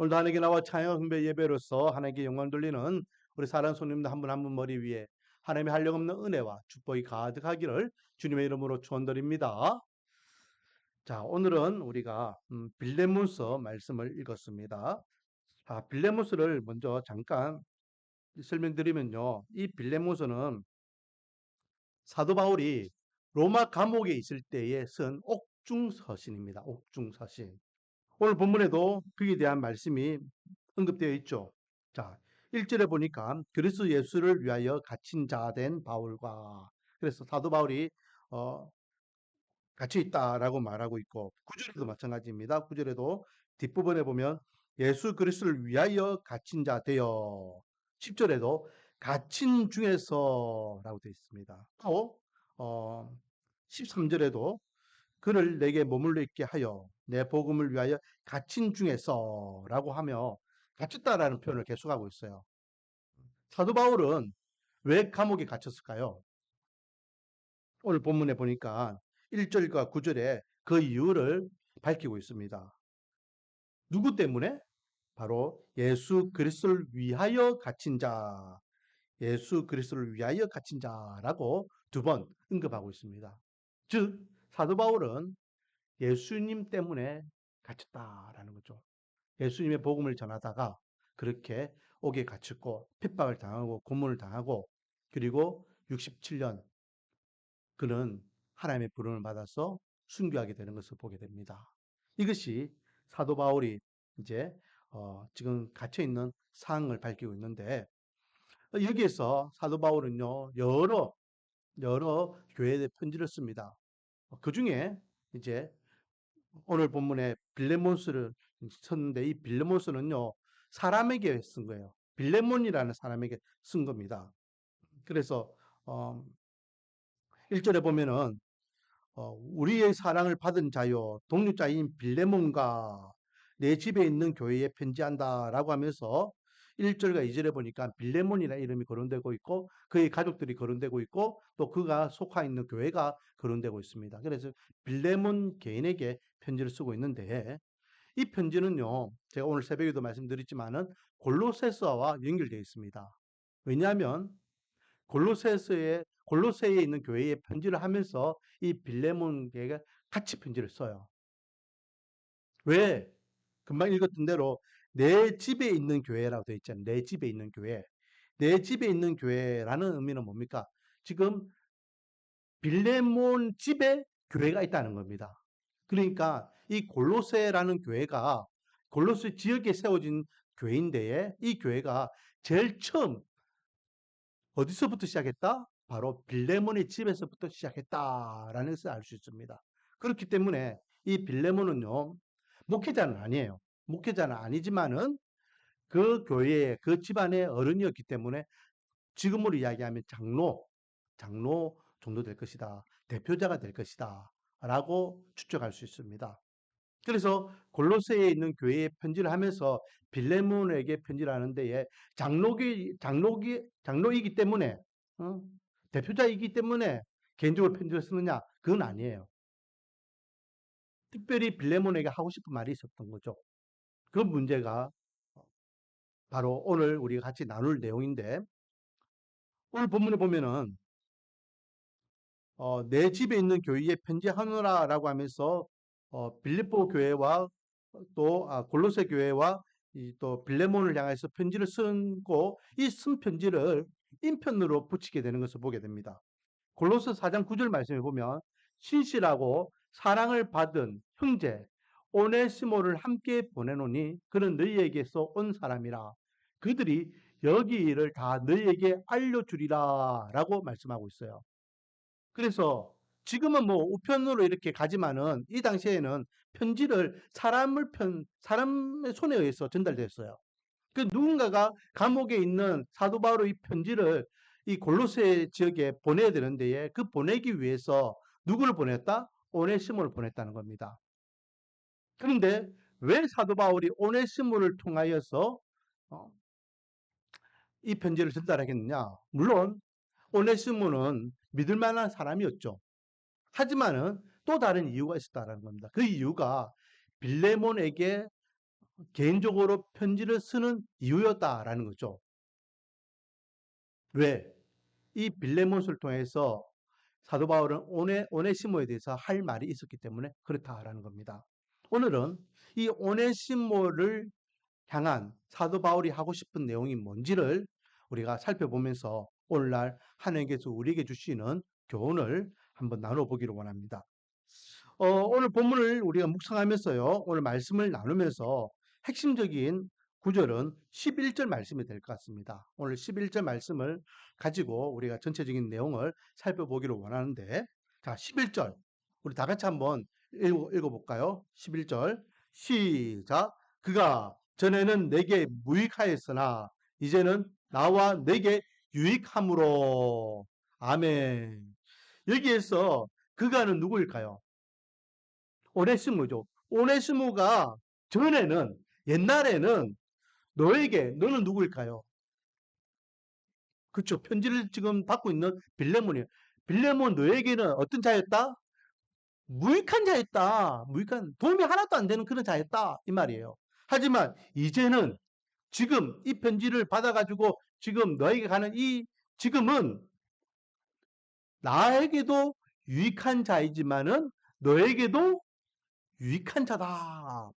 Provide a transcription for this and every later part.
오늘도 하나님께 나와 찬양 hun배 예배로서 하나님께 영광 돌리는 우리 사랑하는 손님들 한 분 한 분 머리 위에 하나님의 한량없는 은혜와 축복이 가득하기를 주님의 이름으로 축원드립니다. 자, 오늘은 우리가 빌레몬서 말씀을 읽었습니다. 빌레몬서를 먼저 잠깐 설명드리면요. 이 빌레몬서는 사도 바울이 로마 감옥에 있을 때에 쓴 옥중서신입니다. 옥중서신. 오늘 본문에도 그에 대한 말씀이 언급되어 있죠. 자, 1절에 보니까 그리스도 예수를 위하여 갇힌 자 된 바울과, 그래서 사도 바울이 갇혀 있다라고 말하고 있고, 9절에도 마찬가지입니다. 9절에도 뒷부분에 보면 예수 그리스도를 위하여 갇힌 자 되어, 10절에도 갇힌 중에서라고 되어 있습니다. 또 13절에도 그를 내게 머물러 있게 하여 내 복음을 위하여 갇힌 중에서라고 하며 갇혔다라는 표현을 계속하고 있어요. 사도 바울은 왜 감옥에 갇혔을까요? 오늘 본문에 보니까 1절과 9절에 그 이유를 밝히고 있습니다. 누구 때문에? 바로 예수 그리스도를 위하여 갇힌 자, 예수 그리스도를 위하여 갇힌 자라고 두 번 언급하고 있습니다. 즉 사도 바울은 예수님 때문에 갇혔다라는 거죠. 예수님의 복음을 전하다가 그렇게 옥에 갇혔고 핍박을 당하고 고문을 당하고, 그리고 67년 그는 하나님의 부름을 받아서 순교하게 되는 것을 보게 됩니다. 이것이 사도 바울이 이제 지금 갇혀 있는 상황을 밝히고 있는데, 여기에서 사도 바울은요 여러 교회에 편지를 씁니다. 그 중에 이제 오늘 본문에 빌레몬스를 썼는데, 이 빌레몬스는요 사람에게 쓴 거예요. 빌레몬이라는 사람에게 쓴 겁니다. 그래서 1절에 보면은 우리의 사랑을 받은 자요 동료자인 빌레몬과 내 집에 있는 교회에 편지한다라고 하면서 1절과 2절에 보니까 빌레몬이라는 이름이 거론되고 있고 그의 가족들이 거론되고 있고 또 그가 속하 있는 교회가 거론되고 있습니다. 그래서 빌레몬 개인에게 편지를 쓰고 있는데, 이 편지는요 제가 오늘 새벽에도 말씀드렸지만은 골로새서와 연결되어 있습니다. 왜냐하면 골로새에 있는 교회에 편지를 하면서 이 빌레몬에게 같이 편지를 써요. 왜? 금방 읽었던 대로 내 집에 있는 교회라고 되어 있잖아요. 내 집에 있는 교회. 내 집에 있는 교회라는 의미는 뭡니까? 지금 빌레몬 집에 교회가 있다는 겁니다. 그러니까 이 골로새라는 교회가 골로새 지역에 세워진 교회인데, 이 교회가 제일 처음 어디서부터 시작했다? 바로 빌레몬의 집에서부터 시작했다라는 것을 알 수 있습니다. 그렇기 때문에 이 빌레몬은요 목회자는 아니에요. 목회자는 아니지만은 그 교회의 그 집안의 어른이었기 때문에 지금으로 이야기하면 장로 정도 될 것이다. 대표자가 될 것이다. 라고 추측할 수 있습니다. 그래서 골로새에 있는 교회에 편지를 하면서 빌레몬에게 편지를 하는 데에 장로이기 때문에, 어? 대표자이기 때문에 개인적으로 편지를 쓰느냐? 그건 아니에요. 특별히 빌레몬에게 하고 싶은 말이 있었던 거죠. 그 문제가 바로 오늘 우리가 같이 나눌 내용인데, 오늘 본문에 보면은 내 집에 있는 교회에 편지하노라라고 하면서 빌립보 교회와 또 골로새 교회와 또 빌레몬을 향해서 편지를 쓰고, 이 쓴 편지를 인편으로 붙이게 되는 것을 보게 됩니다. 골로새 4장 9절 말씀에 보면 신실하고 사랑을 받은 형제 오네시모를 함께 보내노니 그는 너희에게서 온 사람이라 그들이 여기 일을 다 너희에게 알려주리라 라고 말씀하고 있어요. 그래서 지금은 뭐 우편으로 이렇게 가지만은 이 당시에는 편지를 사람의 손에 의해서 전달됐어요. 그 누군가가 감옥에 있는 사도 바울의 이 편지를 이 골로새 지역에 보내야 되는데, 그 보내기 위해서 누구를 보냈다? 오네시모를 보냈다는 겁니다. 그런데 왜 사도 바울이 오네시모를 통하여서 어, 이 편지를 전달하겠느냐? 물론 오네시모는 믿을 만한 사람이었죠. 하지만은 또 다른 이유가 있었다는 겁니다. 그 이유가 빌레몬에게 개인적으로 편지를 쓰는 이유였다라는 거죠. 왜? 이 빌레몬스를 통해서 사도 바울은 오네시모에 대해서 할 말이 있었기 때문에 그렇다라는 겁니다. 오늘은 이 오네시모를 향한 사도 바울이 하고 싶은 내용이 뭔지를 우리가 살펴보면서 오늘날 하나님께서 우리에게 주시는 교훈을 한번 나눠보기를 원합니다. 오늘 본문을 우리가 묵상하면서요, 오늘 말씀을 나누면서 핵심적인 구절은 11절 말씀이 될 것 같습니다. 오늘 11절 말씀을 가지고 우리가 전체적인 내용을 살펴보기를 원하는데, 자, 11절. 우리 다 같이 한번 읽어볼까요? 11절. 시작. 그가 전에는 내게 무익하였으나, 이제는 나와 내게 유익함으로. 아멘. 여기에서 그가는 누구일까요? 오네시모죠. 오네시모가 전에는, 옛날에는 너는 누구일까요? 그렇죠. 편지를 지금 받고 있는 빌레몬이에요. 빌레몬 너에게는 어떤 자였다? 무익한 자였다. 무익한, 도움이 하나도 안 되는 그런 자였다. 이 말이에요. 하지만 이제는 지금 이 편지를 받아가지고 지금 너에게 가는 지금은 나에게도 유익한 자이지만은 너에게도 유익한 자다.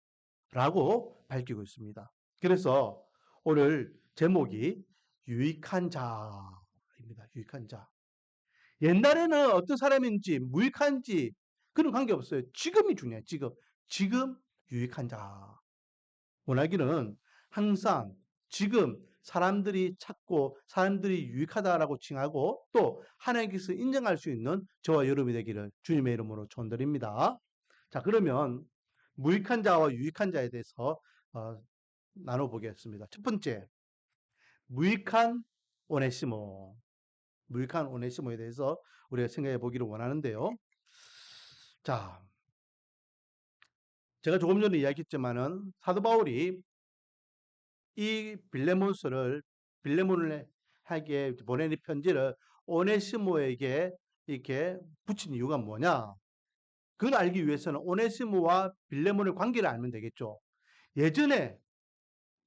라고 밝히고 있습니다. 그래서 오늘 제목이 유익한 자입니다. 유익한 자. 옛날에는 어떤 사람인지 무익한지 그런 관계 없어요. 지금이 중요해요. 지금 유익한 자. 원하기는 항상 지금 사람들이 찾고 사람들이 유익하다라고 칭하고 또 하나님께서 인정할 수 있는 저와 여러분이 되기를 주님의 이름으로 축원드립니다. 자, 그러면 무익한 자와 유익한 자에 대해서 나눠보겠습니다. 첫 번째, 무익한 오네시모. 무익한 오네시모에 대해서 우리가 생각해 보기를 원하는데요. 자, 제가 조금 전에 이야기했지만은 사도 바울이 이 빌레몬에게 보낸 이 편지를 오네시모에게 이렇게 붙인 이유가 뭐냐? 그걸 알기 위해서는 오네시모와 빌레몬의 관계를 알면 되겠죠. 예전에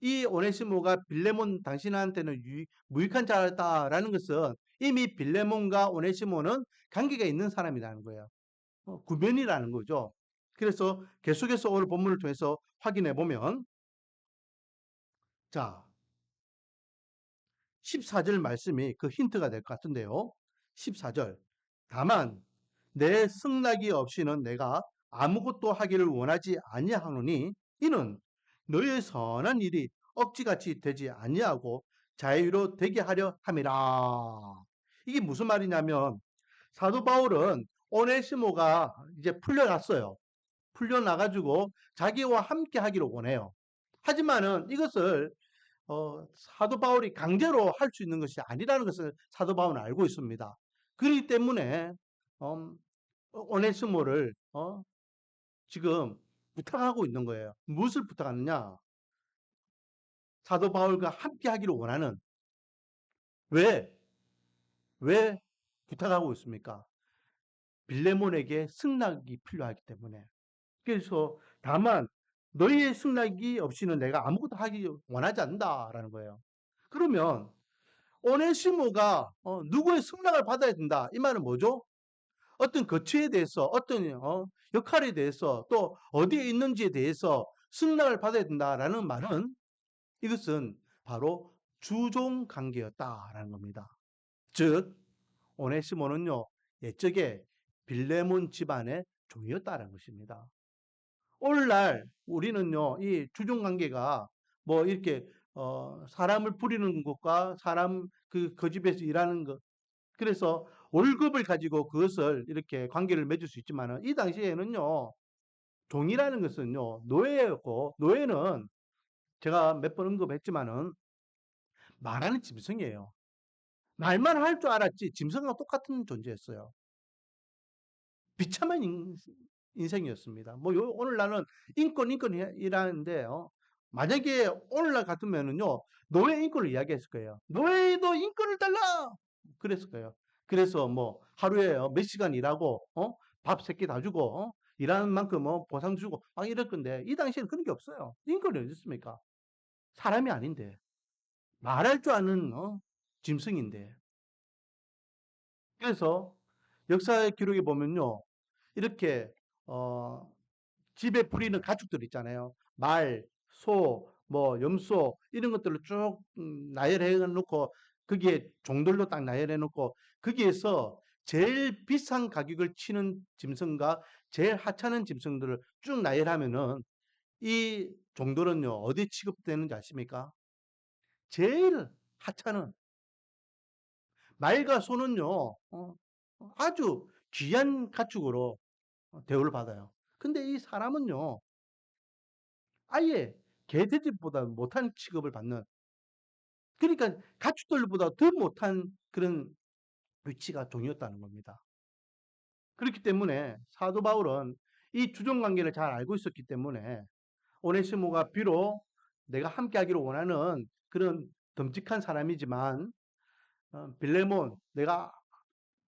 이 오네시모가 빌레몬 당신한테는 무익한 자다라는 것은 이미 빌레몬과 오네시모는 관계가 있는 사람이라는 거예요. 구면이라는 거죠. 그래서 계속해서 오늘 본문을 통해서 확인해 보면 자, 14절 말씀이 그 힌트가 될 것 같은데요. 14절. 다만 내 승낙이 없이는 내가 아무것도 하기를 원하지 아니하노니 이는 너의 선한 일이 억지같이 되지 아니하고 자유로 되게 하려 함이라. 이게 무슨 말이냐면 사도 바울은 오네시모가 이제 풀려났어요. 풀려나가지고 자기와 함께 하기를 원해요. 하지만은 이것을 사도 바울이 강제로 할 수 있는 것이 아니라는 것을 사도 바울은 알고 있습니다. 그렇기 때문에 오네시모를 지금 부탁하고 있는 거예요. 무엇을 부탁하느냐? 사도 바울과 함께 하기를 원하는. 왜? 왜 부탁하고 있습니까? 빌레몬에게 승낙이 필요하기 때문에. 그래서 다만 너희의 승낙이 없이는 내가 아무것도 하기 원하지 않는다라는 거예요. 그러면 오네시모가 누구의 승낙을 받아야 된다. 이 말은 뭐죠? 어떤 거처에 대해서, 어떤 역할에 대해서, 또 어디에 있는지에 대해서 승낙을 받아야 된다라는 말은 이것은 바로 주종 관계였다라는 겁니다. 즉 오네시모는요 옛적에 빌레몬 집안의 종이었다는 것입니다. 오늘날 우리는요 이 주종 관계가 뭐 이렇게 사람을 부리는 것과 사람 그 집에서 일하는 것 그래서 월급을 가지고 그것을 이렇게 관계를 맺을 수 있지만은 이 당시에는요 종이라는 것은요 노예였고 노예는 제가 몇 번 언급했지만은 말하는 짐승이에요. 말만 할 줄 알았지 짐승과 똑같은 존재였어요. 비참한 인생이었습니다. 뭐 오늘날은 인권이라는데요. 만약에 오늘날 같으면은요 노예 인권을 이야기했을 거예요. 노예도 인권을 달라. 그랬을 거예요. 그래서 뭐 하루에 몇 시간 일하고 밥 3끼 다 주고 일하는 만큼 뭐 보상 주고 막 이럴 건데 이 당시에는 그런 게 없어요. 인권이 어디 있습니까? 사람이 아닌데 말할 줄 아는 짐승인데. 그래서 역사의 기록에 보면요, 이렇게 어, 집에 부리는 가축들 있잖아요. 말, 소, 뭐 염소 이런 것들을 쭉 나열해 놓고 거기에 종들로 딱 나열해 놓고 거기에서 제일 비싼 가격을 치는 짐승과 제일 하찮은 짐승들을 쭉 나열하면은 이 종들은요 어디 취급되는지 아십니까? 제일 하찮은 말과 소는요 아주 귀한 가축으로 대우를 받아요. 근데 이 사람은요 아예 개돼지보다 못한 취급을 받는, 그러니까 가축들보다 더 못한 그런 위치가 종이었다는 겁니다. 그렇기 때문에 사도 바울은 이 주종 관계를 잘 알고 있었기 때문에 오네시모가 비록 내가 함께 하기를 원하는 그런 듬직한 사람이지만 빌레몬 내가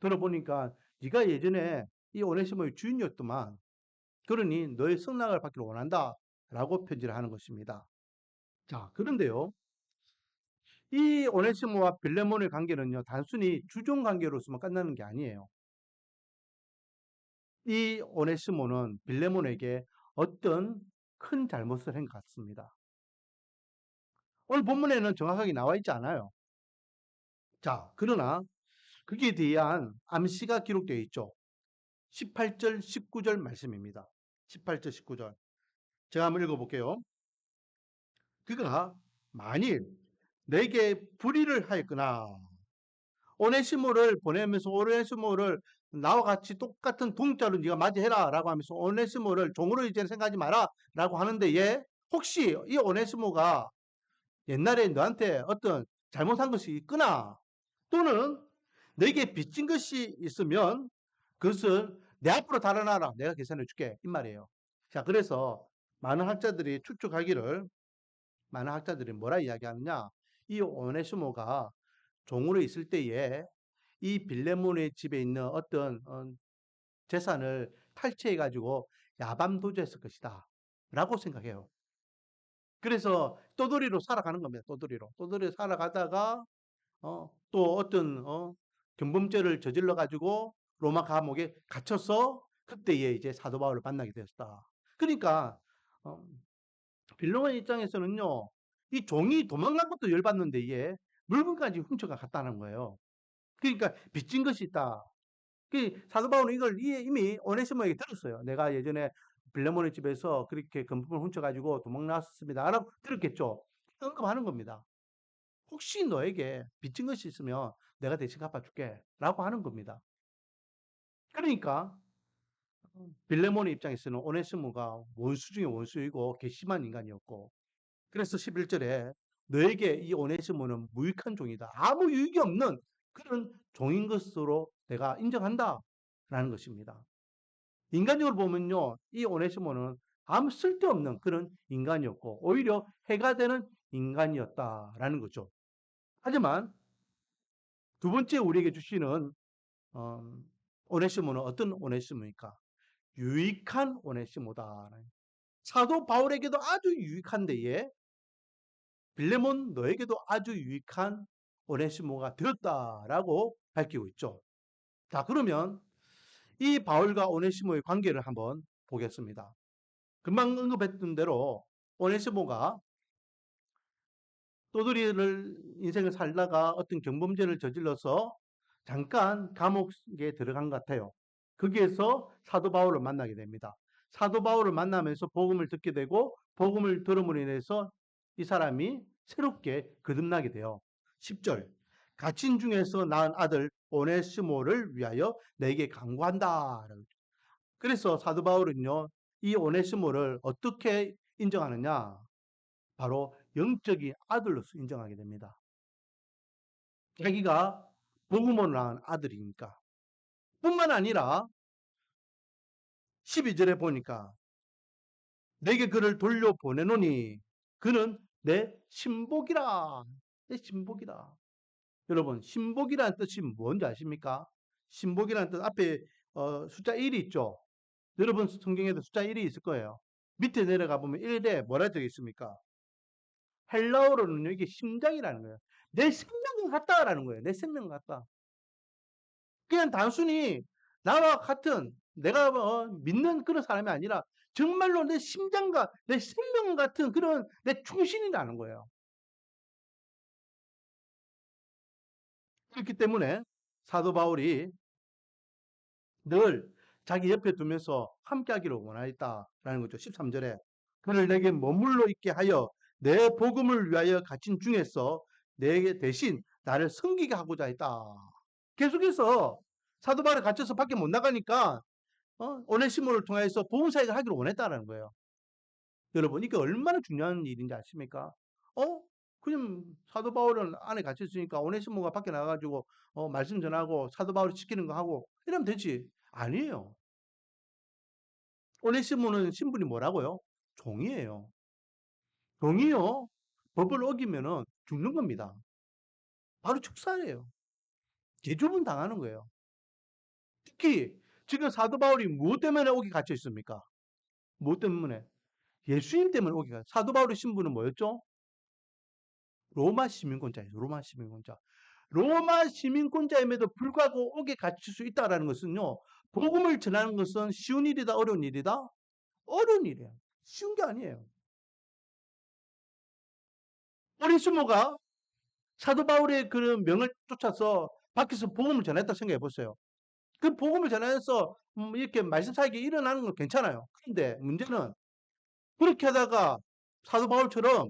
들어보니까 네가 예전에 이 오네시모의 주인이었더만, 그러니 너의 승낙을 받기를 원한다 라고 편지를 하는 것입니다. 자, 그런데요, 이 오네시모와 빌레몬의 관계는요, 단순히 주종 관계로서만 끝나는 게 아니에요. 이 오네시모는 빌레몬에게 어떤 큰 잘못을 한 것 같습니다. 오늘 본문에는 정확하게 나와 있지 않아요. 자, 그러나 거기에 대한 암시가 기록되어 있죠. 18절, 19절 말씀입니다. 18절, 19절. 제가 한번 읽어볼게요. 그가 만일 내게 불의를 하였거나 오네시모를 보내면서 오네시모를 나와 같이 똑같은 동자로 네가 맞이해라 라고 하면서 오네시모를 종으로 이제 생각하지 마라 라고 하는데, 얘 혹시 이 오네시모가 옛날에 너한테 어떤 잘못한 것이 있거나 또는 내게 빚진 것이 있으면 그것을 내 앞으로 달아나라, 내가 계산해 줄게 이 말이에요. 자, 그래서 많은 학자들이 추측하기를, 많은 학자들이 뭐라 이야기하느냐, 이 오네시모가 종으로 있을 때에 이 빌레몬의 집에 있는 어떤 재산을 탈취해 가지고 야밤도주했을 것이다 라고 생각해요. 그래서 떠돌이로 살아가는 겁니다. 떠돌이로 살아가다가 또 어떤 경범죄를 저질러 가지고 로마 감옥에 갇혀서 그때에 이제 사도 바울을 만나게 되었다. 그러니까 어, 빌레몬 입장에서는요, 이 종이 도망간 것도 열받는데 이게 물건까지 훔쳐가 갔다는 거예요. 그러니까 빚진 것이 있다. 그 사도 바울은 이걸 이미 오네시모에게 들었어요. 내가 예전에 빌레몬의 집에서 그렇게 금품을 훔쳐가지고 도망 나왔습니다. 라고 들었겠죠. 언급하는 겁니다. 혹시 너에게 빚진 것이 있으면 내가 대신 갚아줄게. 라고 하는 겁니다. 그러니까 빌레몬의 입장에서는 오네시모가 원수 중에 원수이고 괘씸한 인간이었고, 그래서 11절에 너에게 이 오네시모는 무익한 종이다. 아무 유익이 없는 그런 종인 것으로 내가 인정한다. 라는 것입니다. 인간적으로 보면요, 이 오네시모는 아무 쓸데없는 그런 인간이었고 오히려 해가 되는 인간이었다라는 거죠. 하지만 두 번째 우리에게 주시는 어, 오네시모는 어떤 오네시모입니까? 유익한 오네시모다. 사도 바울에게도 아주 유익한 데에 빌레몬 너에게도 아주 유익한 오네시모가 되었다라고 밝히고 있죠. 자, 그러면 이 바울과 오네시모의 관계를 한번 보겠습니다. 금방 언급했던 대로 오네시모가 떠돌이를 인생을 살다가 어떤 경범죄를 저질러서 잠깐 감옥에 들어간 것 같아요. 거기에서 사도 바울을 만나게 됩니다. 사도 바울을 만나면서 복음을 듣게 되고 복음을 들음으로 인해서 이 사람이 새롭게 거듭나게 돼요. 10절. 갇힌 중에서 낳은 아들 오네시모를 위하여 내게 간구한다. 그래서 사도 바울은요, 이 오네시모를 어떻게 인정하느냐? 바로 영적인 아들로서 인정하게 됩니다. 자기가 복음으로 낳은 아들이니까. 뿐만 아니라 12절에 보니까 내게 그를 돌려보내노니 그는 내 신복이라. 내 신복이라. 여러분, 신복이라는 뜻이 뭔지 아십니까? 신복이라는 뜻 앞에 숫자 1이 있죠. 여러분 성경에도 숫자 1이 있을 거예요. 밑에 내려가 보면 1에 뭐라 되어 있습니까? 헬라어로는 이게 심장이라는 거예요. 내 생명 같다라는 거예요. 내 생명 같다. 그냥 단순히 나와 같은 내가 믿는 그런 사람이 아니라 정말로 내 심장과 내 생명 같은 그런 내 충신이라는 거예요. 그렇기 때문에 사도 바울이 늘 자기 옆에 두면서 함께하기를 원하였다라는 거죠. 13절에 그를 내게 머물러 있게 하여 내 복음을 위하여 갇힌 중에서 내게 대신 나를 섬기게 하고자 했다. 계속해서 사도 바울이 갇혀서 밖에 못 나가니까 오네시모를 통해서 보험사역을 하기를 원했다는 거예요. 여러분 이게 얼마나 중요한 일인지 아십니까? 어? 그냥 사도 바울은 안에 갇혀 있으니까 오네시모가 밖에 나가가지고 말씀 전하고 사도 바울이 지키는 거 하고 이러면 되지. 아니에요. 오네시모는 신분이 뭐라고요? 종이에요. 종이요. 법을 어기면은 죽는 겁니다. 바로 축사예요. 제주분 당하는 거예요. 특히 지금 사도 바울이 무엇 때문에 옥에 갇혀 있습니까? 무엇 때문에? 예수님 때문에 옥에 갇혀. 사도 바울의 신분은 뭐였죠? 로마 시민권자예요. 로마 시민권자. 로마 시민권자임에도 불구하고 옥에 갇힐 수 있다라는 것은요. 복음을 전하는 것은 쉬운 일이다, 어려운 일이다? 어려운 일이에요. 쉬운 게 아니에요. 오리스모가 사도 바울의 그 명을 쫓아서 밖에서 복음을 전했다 생각해 보세요. 그 복음을 전해서 이렇게 말씀 사역이 일어나는 건 괜찮아요. 그런데 문제는 그렇게 하다가 사도 바울처럼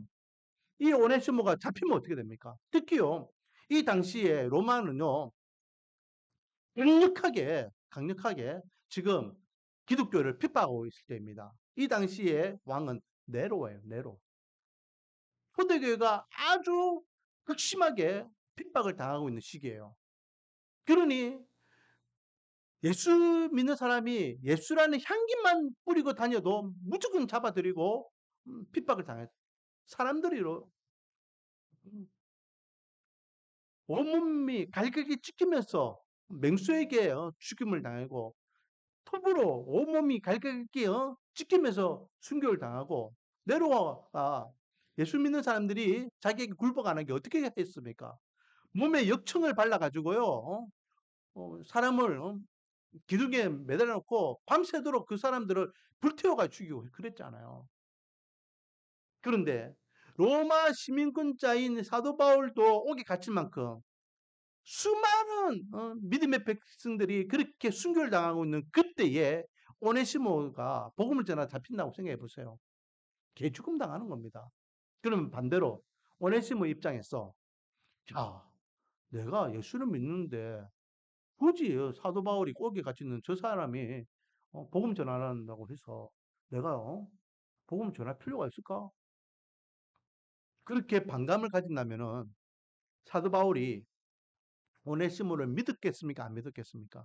이 오네시모가 잡히면 어떻게 됩니까? 특히요. 이 당시에 로마는요. 강력하게 지금 기독교를 핍박하고 있을 때입니다. 이 당시에 왕은 네로예요. 네로. 초대교회가 아주 극심하게 핍박을 당하고 있는 시기예요. 그러니 예수 믿는 사람이 예수라는 향기만 뿌리고 다녀도 무조건 잡아들이고 핍박을 당해요. 사람들이로 온몸이 갈기게 찢기면서 맹수에게 죽임을 당하고 톱으로 온몸이 갈기게 찢기면서 순교를 당하고 네로가 예수 믿는 사람들이 자기에게 굴복 안 하게 어떻게 했습니까? 몸에 역청을 발라가지고요. 사람을 기둥에 매달아 놓고 밤새도록 그 사람들을 불태워가 죽이고 그랬잖아요. 그런데 로마 시민권자인 사도 바울도 옥에 갇힐 만큼 수많은 믿음의 백성들이 그렇게 순교를 당하고 있는 그때에 오네시모가 복음을 전하 잡힌다고 생각해 보세요. 개죽음 당하는 겁니다. 그러면 반대로 오네시모 입장에서 자, 내가 예수를 믿는데 굳이 사도 바울이 옥에 갇혀 있는 저 사람이 복음 전하는다고 해서 내가 복음 전할 필요가 있을까? 그렇게 반감을 가진다면은 사도 바울이 오네시모를 믿었겠습니까? 안 믿었겠습니까?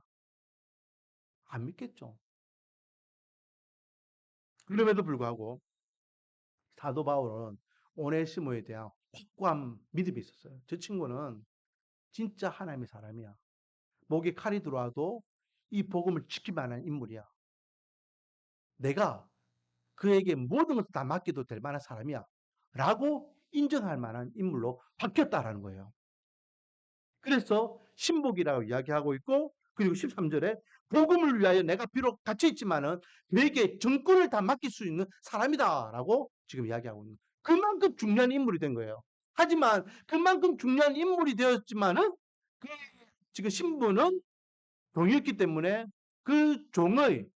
안 믿겠죠. 그럼에도 불구하고 사도 바울은 오네시모에 대한 확고한 믿음이 있었어요. 저 친구는 진짜 하나님의 사람이야. 목에 칼이 들어와도 이 복음을 지킬 만한 인물이야. 내가 그에게 모든 것을 다 맡겨도 될 만한 사람이야. 라고 인정할 만한 인물로 바뀌었다라는 거예요. 그래서 신복이라고 이야기하고 있고 그리고 13절에 복음을 위하여 내가 비록 갇혀 있지만은 너에게 정권을 다 맡길 수 있는 사람이다라고 지금 이야기하고 있는 그만큼 중요한 인물이 된 거예요. 하지만 그만큼 중요한 인물이 되었지만은 그 지금 신부는 종이었기 때문에 그 종의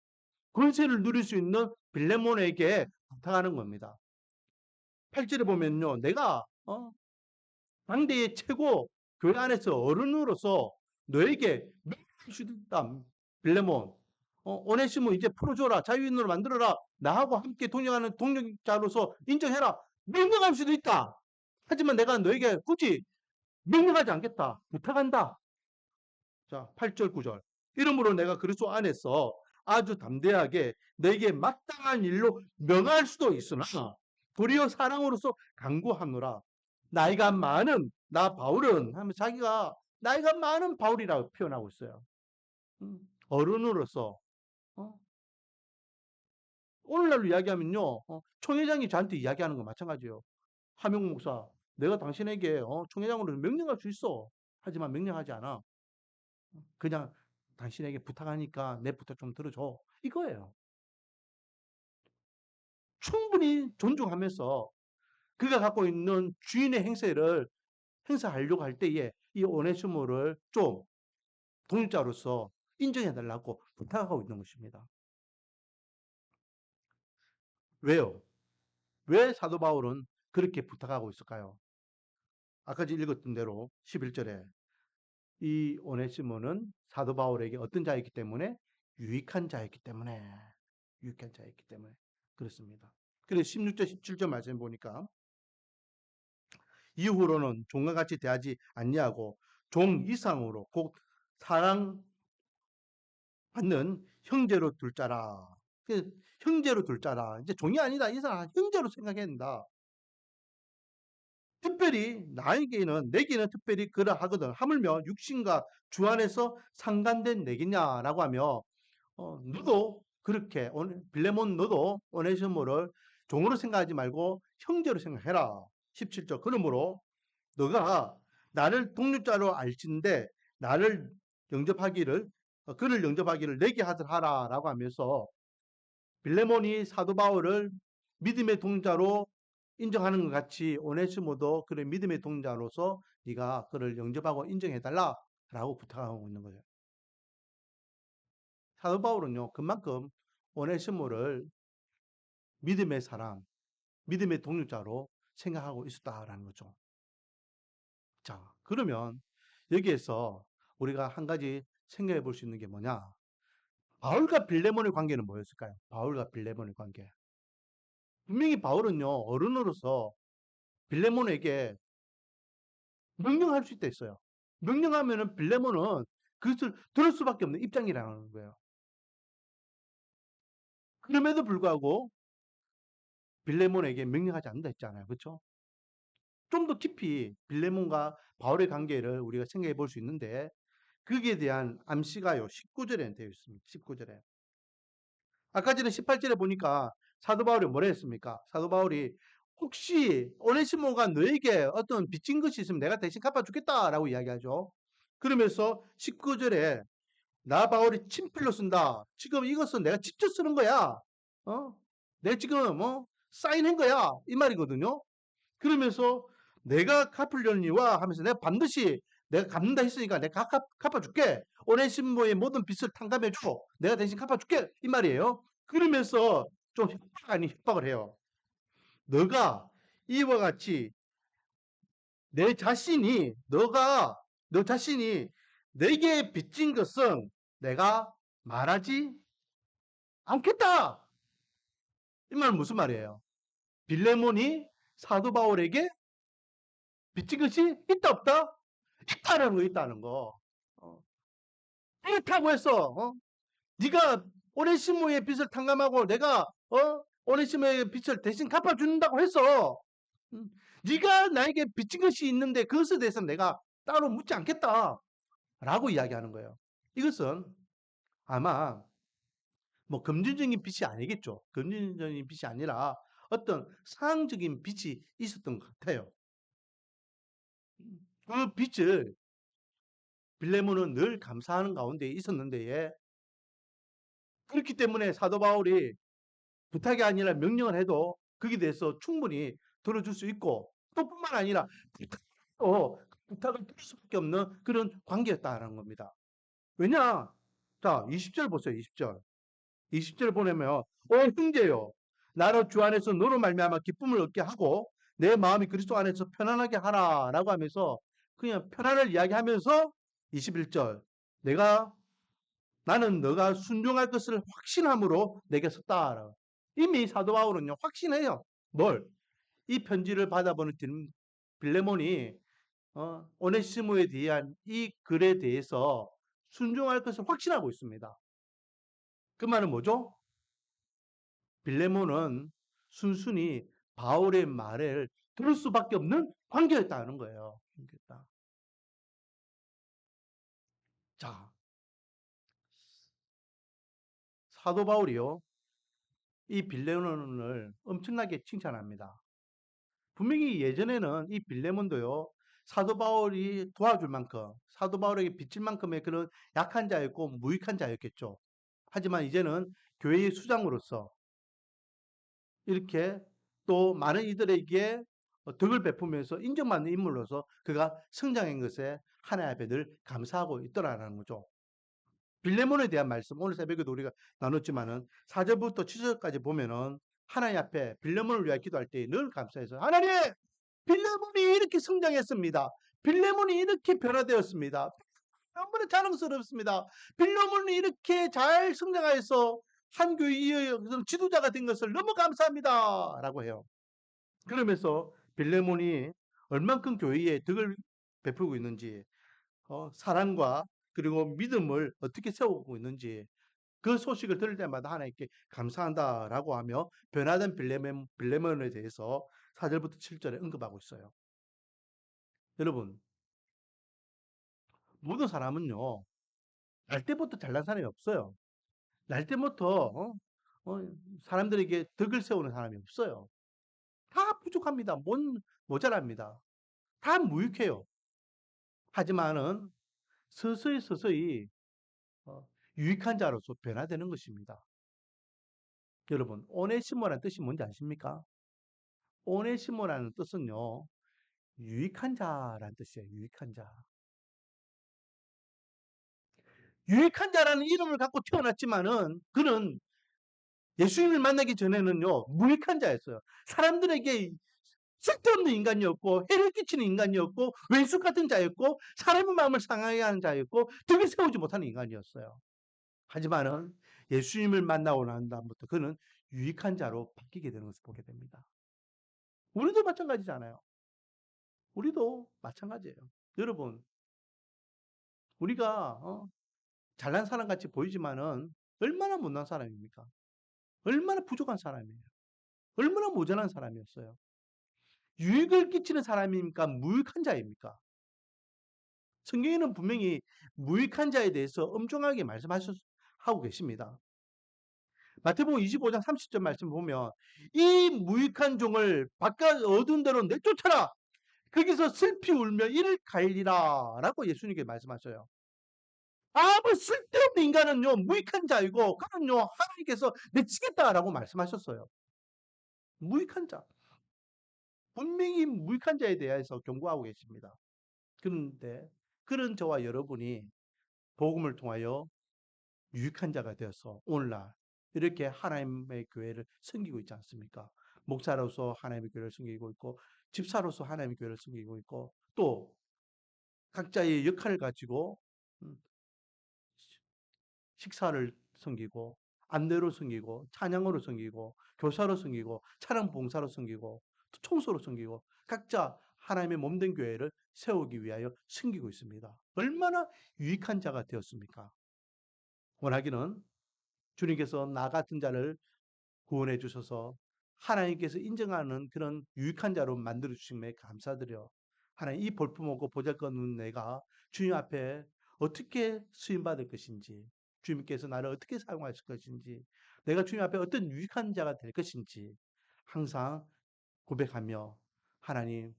권세를 누릴 수 있는 빌레몬에게 부탁하는 겁니다. 8절에 보면요. 내가 당대의 최고 교회 안에서 어른으로서 너에게 명령할 수 있다. 빌레몬. 오네시모 이제 풀어줘라. 자유인으로 만들어라. 나하고 함께 동행하는 동력자로서 인정해라. 명령할 수도 있다. 하지만 내가 너에게 굳이 명령하지 않겠다. 부탁한다. 자, 8절, 9절. 이러므로 내가 그리스도 안에서 아주 담대하게 너에게 마땅한 일로 명할 수도 있으나 도리어 사랑으로서 강구하노라. 나이가 많은 나 바울은 하면 자기가 나이가 많은 바울이라고 표현하고 있어요. 어른으로서 오늘날로 이야기하면요, 총회장이 저한테 이야기하는 거 마찬가지예요. 하명 목사, 내가 당신에게 총회장으로 명령할 수 있어. 하지만 명령하지 않아. 그냥 당신에게 부탁하니까 내 부탁 좀 들어줘. 이거예요. 충분히 존중하면서 그가 갖고 있는 주인의 행세를 행사하려고 할 때에 이 오네시모를 좀 독립자로서 인정해 달라고 부탁하고 있는 것입니다. 왜요? 왜 사도 바울은 그렇게 부탁하고 있을까요? 아까 읽었던 대로 11절에 이 오네시모는 사도 바울에게 어떤 자였기 때문에 유익한 자였기 때문에 그렇습니다. 그래서 16절 17절 말씀 보니까 이후로는 종과 같이 대하지 않냐고 종 이상으로 곧 사랑받는 형제로 둘 자라. 형제로 둘 자라. 이제 종이 아니다. 이 사람 형제로 생각해야 된다. 특별히 나에게는 내게는 특별히 그러하거든. 하물며 육신과 주 안에서 상관된 내겠냐라고 하며 너도 그렇게 빌레몬 너도 오네시모를 종으로 생각하지 말고 형제로 생각해라. 17절 그러므로 너가 나를 독립자로 알진대 나를 영접하기를 그를 영접하기를 내게 하라라고 하면서 빌레몬이 사도 바울을 믿음의 동자로 인정하는 것 같이 오네시모도 그를 믿음의 동자로서 네가 그를 영접하고 인정해달라라고 부탁하고 있는 거예요. 사도 바울은요 그만큼 오네시모를 믿음의 사람, 믿음의 동료자로 생각하고 있었다라는 거죠. 자, 그러면 여기에서 우리가 한 가지 생각해 볼 수 있는 게 뭐냐? 바울과 빌레몬의 관계는 뭐였을까요? 바울과 빌레몬의 관계. 분명히 바울은요, 어른으로서 빌레몬에게 명령할 수 있다 했어요. 명령하면은 빌레몬은 그것을 들을 수밖에 없는 입장이라는 거예요. 그럼에도 불구하고 빌레몬에게 명령하지 않는다 했잖아요. 그렇죠? 좀 더 깊이 빌레몬과 바울의 관계를 우리가 생각해 볼 수 있는데 거기에 대한 암시가요. 19절에 되어 있습니다. 19절에. 아까 전에 18절에 보니까 사도 바울이 뭐라 했습니까? 사도 바울이 혹시 오네시모가 너에게 어떤 빚진 것이 있으면 내가 대신 갚아주겠다라고 이야기하죠. 그러면서 19절에 나 바울이 친필로 쓴다. 지금 이것은 내가 직접 쓰는 거야. 내가 지금 사인한 거야. 이 말이거든요. 그러면서 내가 갚으려니와 하면서 내가 반드시 내가 갚는다 했으니까 내가 갚아줄게. 오네시모의 모든 빚을 탕감해줘. 내가 대신 갚아줄게. 이 말이에요. 그러면서 좀 협박 아닌 협박을 해요. 너가 이와 같이 너 자신이 내게 빚진 것은 내가 말하지 않겠다. 이 말은 무슨 말이에요? 빌레몬이 사도 바울에게 빚진 것이 있다 없다? 있다라는 거 있다는 거. 그렇다고 해서 네가 오네시모의 빚을 탕감하고 내가 오네시모의 빚을 대신 갚아준다고 해서 네가 나에게 빚진 것이 있는데 그것에 대해서 내가 따로 묻지 않겠다라고 이야기하는 거예요. 이것은 아마 뭐 금전적인 빚이 아니겠죠. 금전적인 빚이 아니라 어떤 상황적인 빚이 있었던 것 같아요. 그 빚을 빌레몬은 늘 감사하는 가운데 있었는데 그렇기 때문에 사도 바울이 부탁이 아니라 명령을 해도 거기에 대해서 충분히 들어줄 수 있고 또 뿐만 아니라 부탁을 들을 수밖에 없는 그런 관계였다는 겁니다. 왜냐? 자, 20절 보세요. 20절. 20절 보내면 형제요 나로 주 안에서 너로 말미암아 기쁨을 얻게 하고 내 마음이 그리스도 안에서 편안하게 하라라고 하면서 그냥 편안을 이야기하면서 21절 내가 나는 너가 순종할 것을 확신함으로 내게 섰다. 이미 사도 바울은요 확신해요. 뭘? 이 편지를 받아보는 빌레몬이 오네시모에 대한 이 글에 대해서 순종할 것을 확신하고 있습니다. 그 말은 뭐죠? 빌레몬은 순순히 바울의 말을 들을 수밖에 없는 관계였다는 거예요. 자, 사도 바울이요. 이 빌레몬을 엄청나게 칭찬합니다. 분명히 예전에는 이 빌레몬도요, 사도 바울이 도와줄 만큼, 사도 바울에게 빚질 만큼의 그런 약한 자였고 무익한 자였겠죠. 하지만 이제는 교회의 수장으로서 이렇게 또 많은 이들에게 덕을 베푸면서 인정받는 인물로서 그가 성장한 것에 하나님 앞에 늘 감사하고 있더라라는 거죠. 빌레몬에 대한 말씀 오늘 새벽에도 우리가 나눴지만은 4절부터 7절까지 보면은 하나님 앞에 빌레몬을 위하여 기도할 때 늘 감사해서 하나님 빌레몬이 이렇게 성장했습니다. 빌레몬이 이렇게 변화되었습니다. 너무나 자랑스럽습니다. 빌레몬이 이렇게 잘 성장하여서 한 교회의 지도자가 된 것을 너무 감사합니다. 라고 해요. 그러면서 빌레몬이 얼만큼 교회에 덕을 베풀고 있는지, 사랑과 그리고 믿음을 어떻게 세우고 있는지 그 소식을 들을 때마다 하나님께 감사한다라고 하며 변화된 빌레몬에 대해서 4절부터 7절에 언급하고 있어요. 여러분, 모든 사람은요, 날 때부터 잘난 사람이 없어요. 날 때부터 사람들에게 덕을 세우는 사람이 없어요. 다 부족합니다. 모자랍니다. 다 무익해요. 하지만은 서서히 서서히 어, 유익한 자로서 변화되는 것입니다. 여러분, 오네시모라는 뜻이 뭔지 아십니까? 오네시모라는 뜻은요, 유익한 자라는 뜻이에요. 유익한 자. 유익한 자라는 이름을 갖고 태어났지만은 그는 예수님을 만나기 전에는요, 무익한 자였어요. 사람들에게 쓸데없는 인간이었고, 해를 끼치는 인간이었고, 왼수 같은 자였고, 사람의 마음을 상하게 하는 자였고, 등에 세우지 못하는 인간이었어요. 하지만은 예수님을 만나고 난 다음부터 그는 유익한 자로 바뀌게 되는 것을 보게 됩니다. 우리도 마찬가지잖아요. 우리도 마찬가지예요. 여러분, 우리가 잘난 사람 같이 보이지만은 얼마나 못난 사람입니까? 얼마나 부족한 사람이에요. 얼마나 모자란 사람이었어요. 유익을 끼치는 사람입니까? 무익한 자입니까? 성경에는 분명히 무익한 자에 대해서 엄중하게 말씀하고 계십니다. 마태복음 25장 30절 말씀 보면 이 무익한 종을 바깥 어두운 데로 내쫓아라. 거기서 슬피 울며 이를 갈리라 라고 예수님께 말씀하셔요. 아무 쓸데없는 인간은요 무익한 자이고 그는요 하나님께서 내치겠다라고 말씀하셨어요. 무익한 자. 분명히 무익한 자에 대해서 경고하고 계십니다. 그런데 그런 저와 여러분이 복음을 통하여 유익한 자가 되어서 오늘날 이렇게 하나님의 교회를 섬기고 있지 않습니까? 목사로서 하나님의 교회를 섬기고 있고 집사로서 하나님의 교회를 섬기고 있고 또 각자의 역할을 가지고 음, 식사를 섬기고 안내로 섬기고 찬양으로 섬기고 교사로 섬기고 찬양 봉사로 섬기고 청소로 섬기고 각자 하나님의 몸된 교회를 세우기 위하여 섬기고 있습니다. 얼마나 유익한 자가 되었습니까? 원하기는 주님께서 나 같은 자를 구원해 주셔서 하나님께서 인정하는 그런 유익한 자로 만들어 주심에 감사드려. 하나님 이 볼품없고 보잘것없는 내가 주님 앞에 어떻게 쓰임 받을 것인지, 주님께서 나를 어떻게 사용하실 것인지, 내가 주님 앞에 어떤 유익한 자가 될 것인지 항상 고백하며 하나님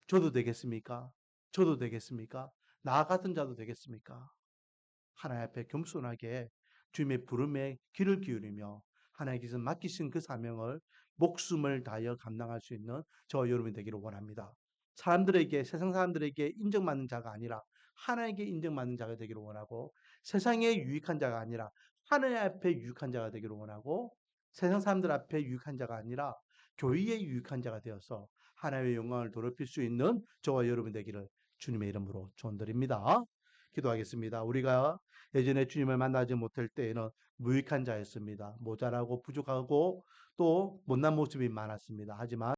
저도 되겠습니까? 저도 되겠습니까? 나 같은 자도 되겠습니까? 하나님 앞에 겸손하게 주님의 부름에 귀를 기울이며 하나님께서 맡기신 그 사명을 목숨을 다하여 감당할 수 있는 저와 여러분이 되기를 원합니다. 사람들에게 세상 사람들에게 인정받는 자가 아니라 하나님께 인정받는 자가 되기를 원하고 세상에 유익한 자가 아니라 하나님 앞에 유익한 자가 되기를 원하고 세상 사람들 앞에 유익한 자가 아니라 교회의 유익한 자가 되어서 하나님의 영광을 더럽힐 수 있는 저와 여러분 되기를 주님의 이름으로 축원드립니다. 기도하겠습니다. 우리가 예전에 주님을 만나지 못할 때에는 무익한 자였습니다. 모자라고 부족하고 또 못난 모습이 많았습니다. 하지만